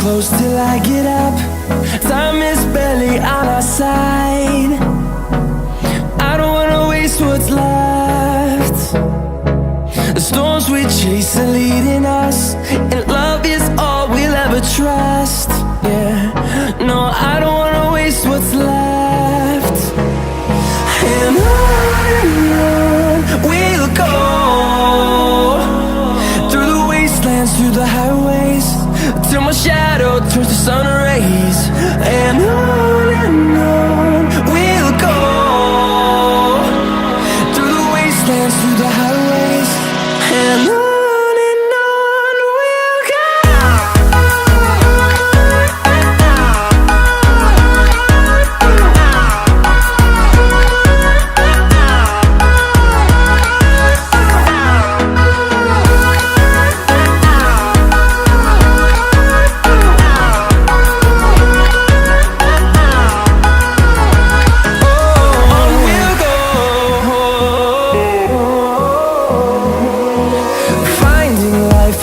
close till I get up. Time is barely on our side. I don't wanna waste what's left. The storms we chase are leading us, and love is all we'll ever trust. Yeah, no, I don't wanna waste what's left. And on we'll go, through the wastelands, through the highways, till my shadow turns to sun rays. And on we'll go, through the wastelands, through the highways, and on we'll go.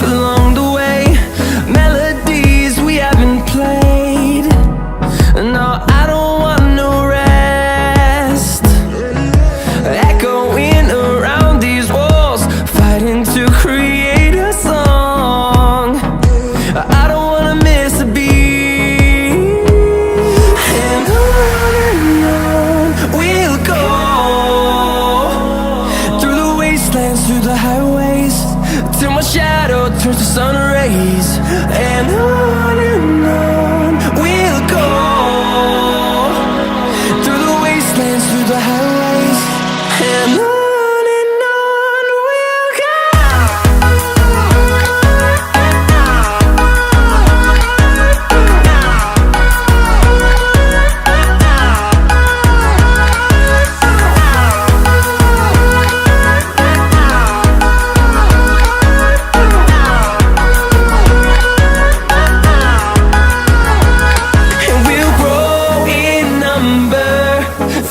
Along the way, melodies we haven't played. No, I don't want no rest. Echoing around these walls, fighting to create a song. I don't wanna miss a beat. And on we'll go, through the wastelands, through the highways, till my shadow turns to sun rays. And on we'll go, through the wastelands, through the highways, and on we'll go.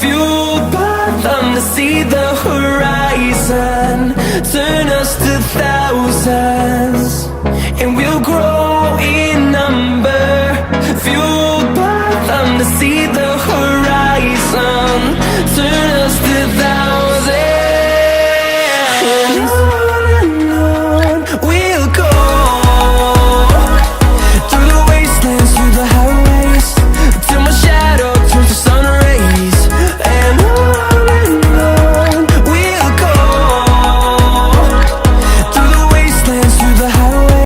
Fueled by them to see the